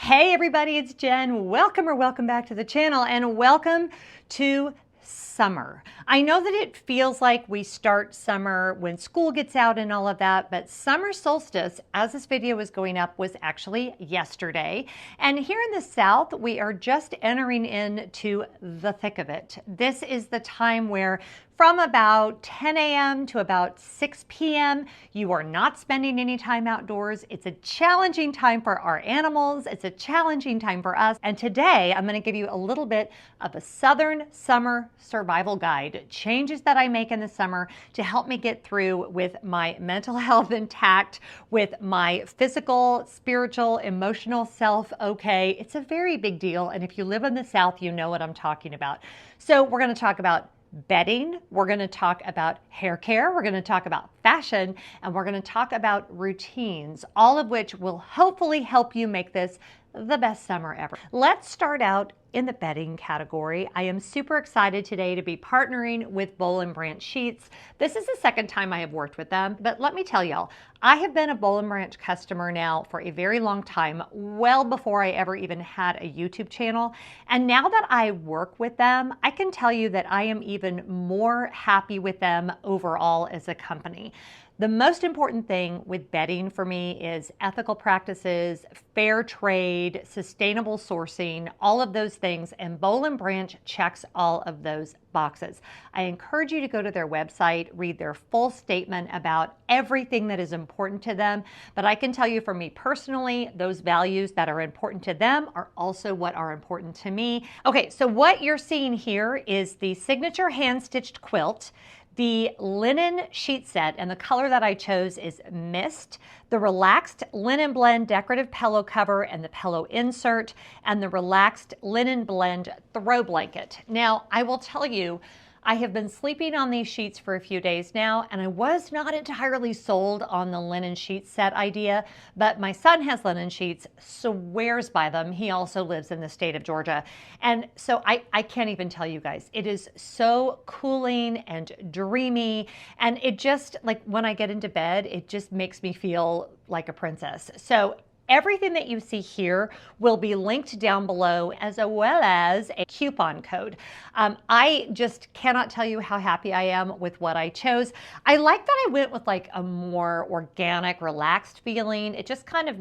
Hey everybody, it's Jen. Welcome back to the channel and welcome to summer. I know that it feels like we start summer when school gets out and all of that, but summer solstice, as this video is going up, was actually yesterday. And here in the South, we are just entering into the thick of it. This is the time where from about 10 a.m. to about 6 p.m., you are not spending any time outdoors. It's a challenging time for our animals. It's a challenging time for us. And today, I'm going to give you a little bit of a Southern summer survival guide, changes that I make in the summer to help me get through with my mental health intact, with my physical, spiritual, emotional self okay. It's a very big deal. And if you live in the South, you know what I'm talking about. So we're going to talk about bedding, we're going to talk about hair care, we're going to talk about fashion, and we're going to talk about routines, all of which will hopefully help you make this the best summer ever. Let's start out in the bedding category. I am super excited today to be partnering with Boll & Branch Sheets. This is the second time I have worked with them, but let me tell y'all, I have been a Boll & Branch customer now for a very long time, well before I ever even had a YouTube channel. And now that I work with them, I can tell you that I am even more happy with them overall as a company. The most important thing with bedding for me is ethical practices, fair trade, sustainable sourcing, all of those things, and Boll & Branch checks all of those boxes. I encourage you to go to their website, read their full statement about everything that is important to them, but I can tell you for me personally, those values that are important to them are also what are important to me. Okay, so what you're seeing here is the signature hand-stitched quilt, the linen sheet set, and the color that I chose is Mist, the relaxed linen blend decorative pillow cover and the pillow insert, and the relaxed linen blend throw blanket. Now, I will tell you, I have been sleeping on these sheets for a few days now, and I was not entirely sold on the linen sheet set idea, but my son has linen sheets, swears by them. He also lives in the state of Georgia. And so I can't even tell you guys, it is so cooling and dreamy. And it just, like when I get into bed, it just makes me feel like a princess. So everything that you see here will be linked down below, as well as a coupon code. I just cannot tell you how happy I am with what I chose. I like that I went with like a more organic, relaxed feeling. It just kind of,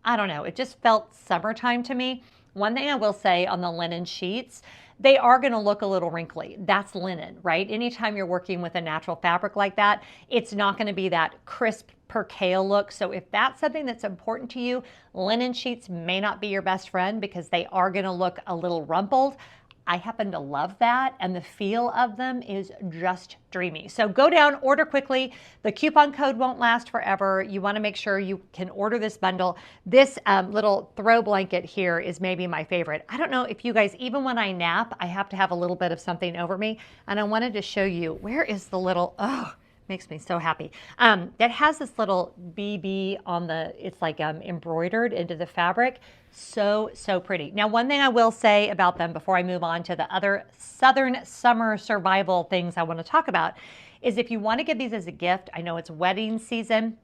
I don't know, it just felt summertime to me. One thing I will say on the linen sheets, they are going to look a little wrinkly. That's linen, right? Anytime you're working with a natural fabric like that, it's not going to be that crisp percale look. So if that's something that's important to you, linen sheets may not be your best friend because they are going to look a little rumpled. I happen to love that, and the feel of them is just dreamy. So go down, order quickly. The coupon code won't last forever. You want to make sure you can order this bundle. This little throw blanket here is maybe my favorite. I don't know if you guys, even when I nap, I have to have a little bit of something over me. And I wanted to show you, where is the little, oh, makes me so happy. That has this little BB on the, it's like embroidered into the fabric. So pretty. Now, one thing I will say about them before I move on to the other Southern summer survival things I want to talk about is if you want to give these as a gift, I know it's wedding season,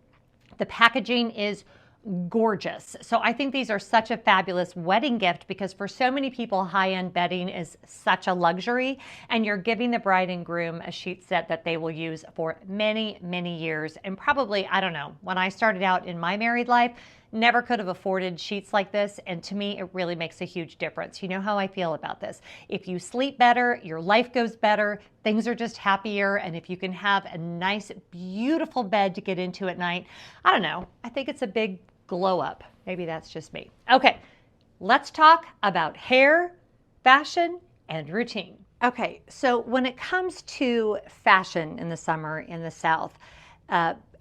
the packaging is gorgeous. So I think these are such a fabulous wedding gift because for so many people, high-end bedding is such a luxury, and you're giving the bride and groom a sheet set that they will use for many, many years. And probably, I don't know, when I started out in my married life, never could have afforded sheets like this, and to me, it really makes a huge difference. You know how I feel about this. If you sleep better, your life goes better, things are just happier, and if you can have a nice, beautiful bed to get into at night, I don't know, I think it's a big glow up. Maybe that's just me. Okay, let's talk about hair, fashion, and routine. Okay, so when it comes to fashion in the summer in the South,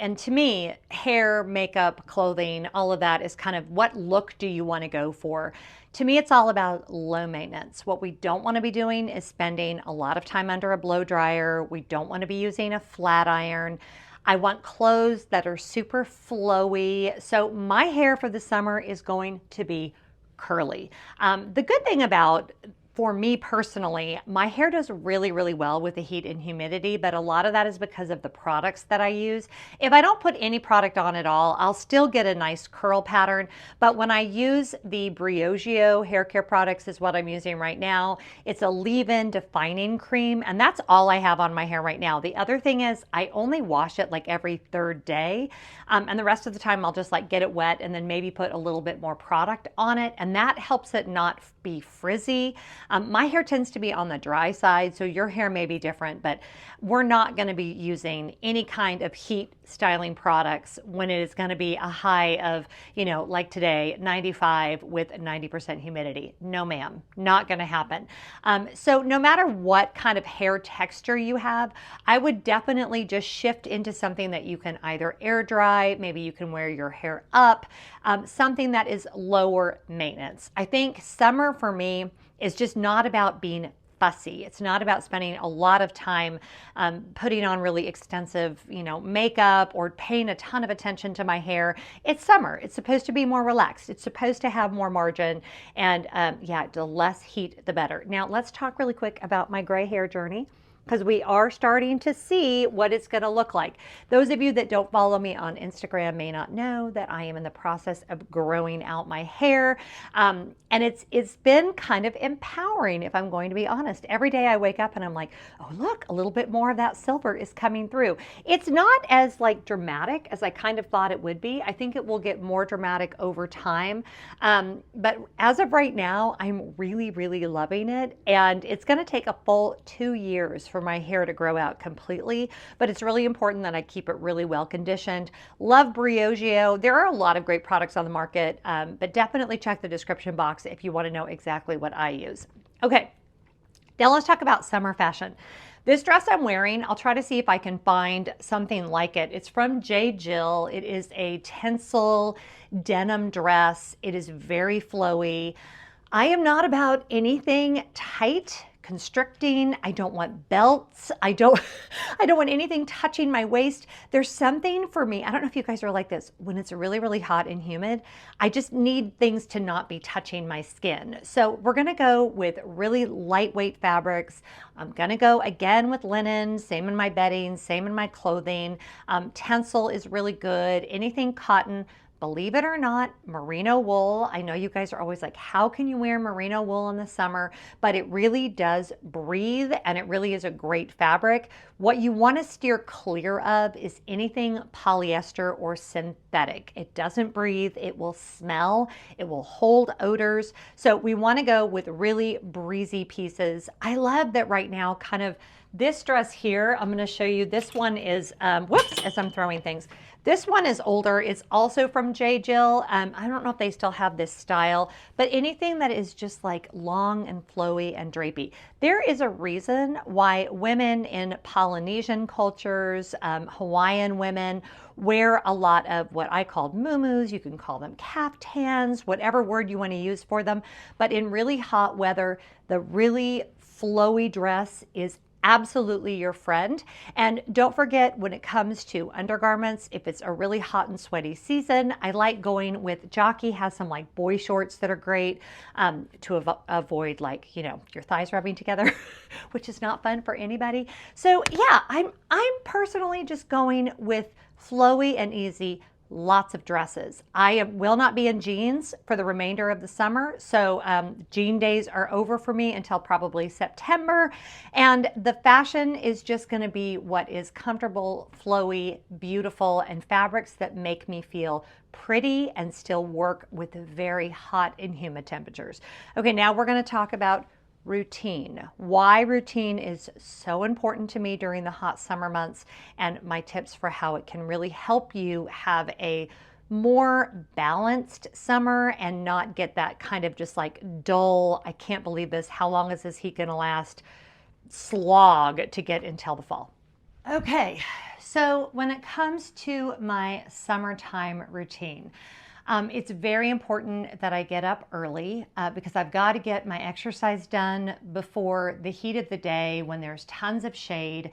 and to me, hair, makeup, clothing, all of that is kind of what look do you want to go for? To me, it's all about low maintenance. What we don't want to be doing is spending a lot of time under a blow dryer. We don't want to be using a flat iron. I want clothes that are super flowy. So my hair for the summer is going to be curly. The good thing about for me personally, my hair does really, really well with the heat and humidity, but a lot of that is because of the products that I use. If I don't put any product on at all, I'll still get a nice curl pattern. But when I use the Briogeo hair care products, is what I'm using right now. It's a leave-in defining cream, and that's all I have on my hair right now. The other thing is I only wash it like every third day, and the rest of the time I'll just like get it wet and then maybe put a little bit more product on it, and that helps it not be frizzy. My hair tends to be on the dry side, so your hair may be different, but we're not going to be using any kind of heat styling products when it is going to be a high of, you know, like today, 95 with 90% humidity. No, ma'am, not going to happen. So no matter what kind of hair texture you have, I would definitely just shift into something that you can either air dry, maybe you can wear your hair up, something that is lower maintenance. I think summer for me is just not about being fussy. It's not about spending a lot of time putting on really extensive, you know, makeup or paying a ton of attention to my hair. It's summer. It's supposed to be more relaxed. It's supposed to have more margin, and yeah, the less heat, the better. Now let's talk really quick about my gray hair journey, because we are starting to see what it's going to look like. Those of you that don't follow me on Instagram may not know that I am in the process of growing out my hair. And it's been kind of empowering, if I'm going to be honest. Every day I wake up and I'm like, oh, look, a little bit more of that silver is coming through. It's not as like dramatic as I kind of thought it would be. I think it will get more dramatic over time. But as of right now, I'm really, really loving it. And it's going to take a full 2 years for my hair to grow out completely, but it's really important that I keep it really well conditioned. Love Briogeo. There are a lot of great products on the market, but definitely check the description box if you want to know exactly what I use. Okay, now let's talk about summer fashion. This dress I'm wearing, I'll try to see if I can find something like it. It's from J. Jill. It is a tinsel denim dress. It is very flowy. I am not about anything tight, constricting. I don't want belts. I don't want anything touching my waist. There's something for me. I don't know if you guys are like this. When it's really, really hot and humid, I just need things to not be touching my skin. So we're going to go with really lightweight fabrics. I'm going to go again with linen, same in my bedding, same in my clothing. Tencel is really good. Anything cotton. Believe it or not, merino wool. I know you guys are always like, how can you wear merino wool in the summer? But it really does breathe, and it really is a great fabric. What you want to steer clear of is anything polyester or synthetic. It doesn't breathe, it will smell, it will hold odors. So we want to go with really breezy pieces. I love that right now, kind of this dress here, I'm going to show you. This one is, whoops, as I'm throwing things. This one is older. It's also from J. Jill. I don't know if they still have this style, but anything that is just like long and flowy and drapey. There is a reason why women in Polynesian cultures, Hawaiian women, wear a lot of what I call muumuus. You can call them caftans, whatever word you want to use for them. But in really hot weather, the really flowy dress is absolutely your friend. And don't forget, when it comes to undergarments, if it's a really hot and sweaty season, I like going with, Jockey has some like boy shorts that are great to avoid, like, you know, your thighs rubbing together, which is not fun for anybody. So yeah, I'm personally just going with flowy and easy. Lots of dresses. I will not be in jeans for the remainder of the summer, so jean days are over for me until probably September, and the fashion is just going to be what is comfortable, flowy, beautiful, and fabrics that make me feel pretty and still work with very hot and humid temperatures. Okay, now we're going to talk about routine. Why routine is so important to me during the hot summer months, and my tips for how it can really help you have a more balanced summer and not get that kind of just like dull, I can't believe this, how long is this heat gonna last, slog to get until the fall. Okay, so when it comes to my summertime routine, it's very important that I get up early because I've got to get my exercise done before the heat of the day when there's tons of shade.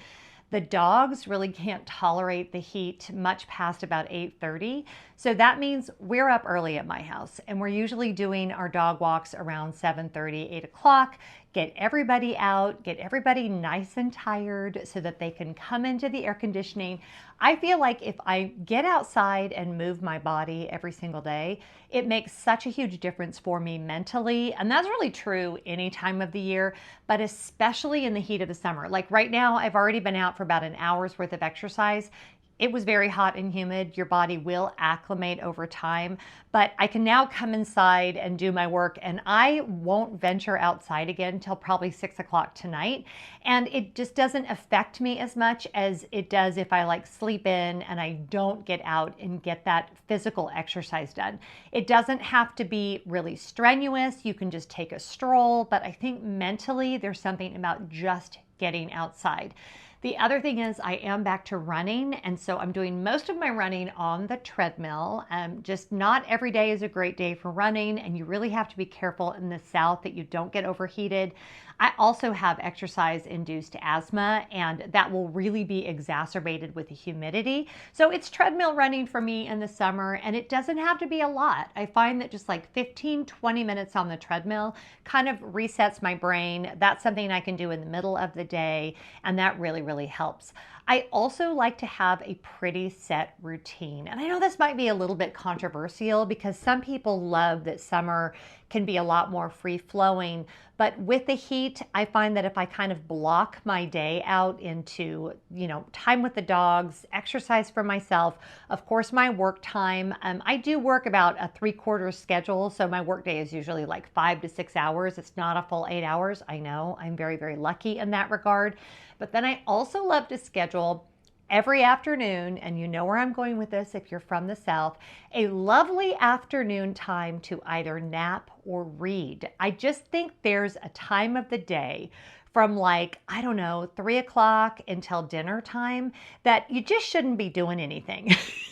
The dogs really can't tolerate the heat much past about 8:30. So that means we're up early at my house, and we're usually doing our dog walks around 7:30, 8 o'clock, get everybody out, get everybody nice and tired so that they can come into the air conditioning. I feel like if I get outside and move my body every single day, it makes such a huge difference for me mentally. And that's really true any time of the year, but especially in the heat of the summer. Like right now, I've already been out for about an hour's worth of exercise. It was very hot and humid. Your body will acclimate over time, but I can now come inside and do my work, and I won't venture outside again until probably 6 o'clock tonight. And it just doesn't affect me as much as it does if I like sleep in and I don't get out and get that physical exercise done. It doesn't have to be really strenuous. You can just take a stroll, but I think mentally there's something about just getting outside. The other thing is I am back to running, and so I'm doing most of my running on the treadmill. Just not every day is a great day for running, and you really have to be careful in the South that you don't get overheated. I also have exercise-induced asthma, and that will really be exacerbated with the humidity. So it's treadmill running for me in the summer, and it doesn't have to be a lot. I find that just like 15, 20 minutes on the treadmill kind of resets my brain. That's something I can do in the middle of the day, and that really helps. I also like to have a pretty set routine. And I know this might be a little bit controversial because some people love that summer can be a lot more free-flowing, but with the heat, I find that if I kind of block my day out into, time with the dogs, exercise for myself, of course, my work time, I do work about a 3/4 schedule, so my work day is usually like 5 to 6 hours. It's not a full 8 hours. I know I'm very lucky in that regard, but then I also love to schedule every afternoon, and you know where I'm going with this if you're from the South, a lovely afternoon time to either nap or read. I just think there's a time of the day from 3 o'clock until dinner time that you just shouldn't be doing anything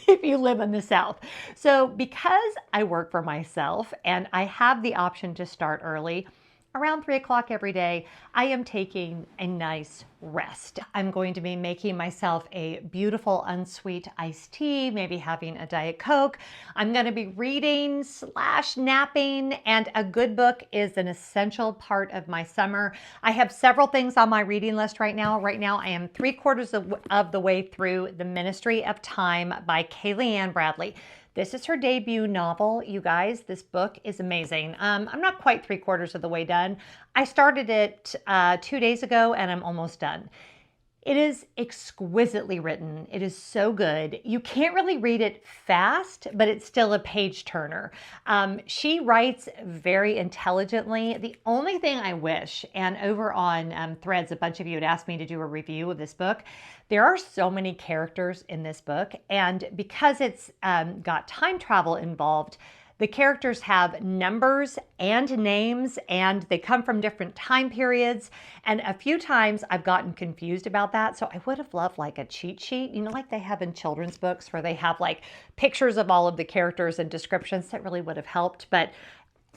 if you live in the South. So because I work for myself and I have the option to start early, around 3 o'clock every day, I am taking a nice rest. I'm going to be making myself a beautiful unsweet iced tea, maybe having a Diet Coke. I'm going to be reading / napping, and a good book is an essential part of my summer. I have several things on my reading list right now. Right now, I am 3/4 of the way through The Ministry of Time by Kaylee Ann Bradley. This is her debut novel, you guys. This book is amazing. I'm not quite 3/4 of the way done. I started it 2 days ago and I'm almost done. It is exquisitely written. It is so good. You can't really read it fast, but it's still a page turner. She writes very intelligently. The only thing I wish, and over on Threads, a bunch of you had asked me to do a review of this book. There are so many characters in this book, and because it's got time travel involved, the characters have numbers and names, and they come from different time periods. And a few times I've gotten confused about that. So I would have loved like a cheat sheet, like they have in children's books where they have like pictures of all of the characters and descriptions. That really would have helped. But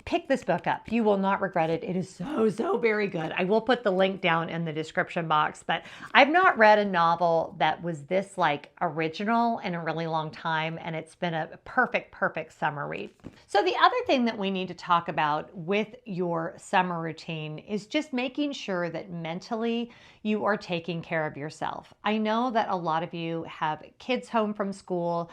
pick this book up. You will not regret it. It is so very good. I will put the link down in the description box, but I've not read a novel that was this original in a really long time, and it's been a perfect summer read. So the other thing that we need to talk about with your summer routine is just making sure that mentally you are taking care of yourself. I know that a lot of you have kids home from school.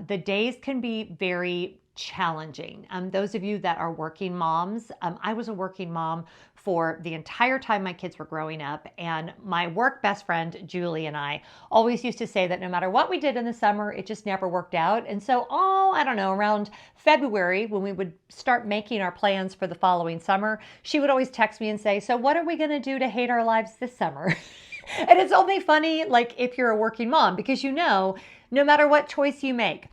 The days can be very challenging. Those of you that are working moms, I was a working mom for the entire time my kids were growing up, and my work best friend Julie and I always used to say that no matter what we did in the summer, it just never worked out. And so, I don't know, around February, when we would start making our plans for the following summer, she would always text me and say, so what are we going to do to hate our lives this summer? And it's only funny if you're a working mom, because no matter what choice you make,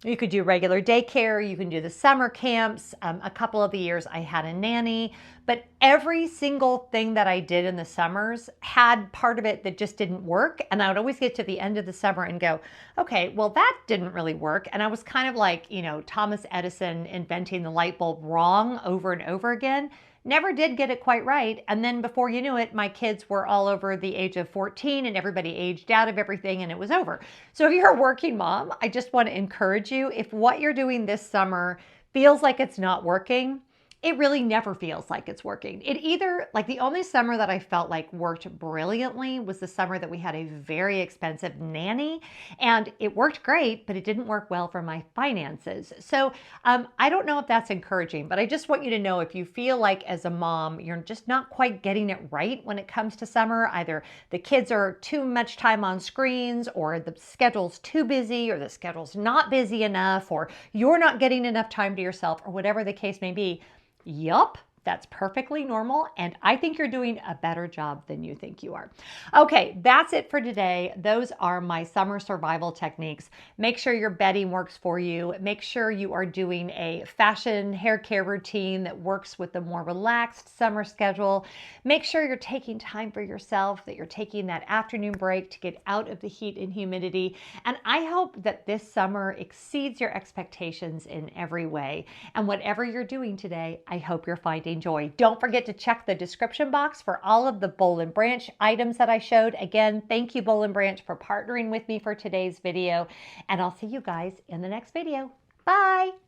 you could do regular daycare, you can do the summer camps. A couple of the years I had a nanny, but every single thing that I did in the summers had part of it that just didn't work. And I would always get to the end of the summer and go, okay, well, that didn't really work. And I was kind of like, Thomas Edison inventing the light bulb wrong over and over again. Never did get it quite right. And then before you knew it, my kids were all over the age of 14 and everybody aged out of everything and it was over. So if you're a working mom, I just want to encourage you, if what you're doing this summer feels like it's not working, it really never feels like it's working. It either, like the only summer that I felt like worked brilliantly was the summer that we had a very expensive nanny, and it worked great, but it didn't work well for my finances. So I don't know if that's encouraging, but I just want you to know if you feel like as a mom, you're just not quite getting it right when it comes to summer, either the kids are too much time on screens, or the schedule's too busy, or the schedule's not busy enough, or you're not getting enough time to yourself, or whatever the case may be. Yup, that's perfectly normal, and I think you're doing a better job than you think you are. Okay, that's it for today. Those are my summer survival techniques. Make sure your bedding works for you. Make sure you are doing a fashion hair care routine that works with the more relaxed summer schedule. Make sure you're taking time for yourself, that you're taking that afternoon break to get out of the heat and humidity. And I hope that this summer exceeds your expectations in every way. And whatever you're doing today, I hope you're finding joy. Don't forget to check the description box for all of the Boll & Branch items that I showed. Again, thank you, Boll & Branch, for partnering with me for today's video, and I'll see you guys in the next video. Bye.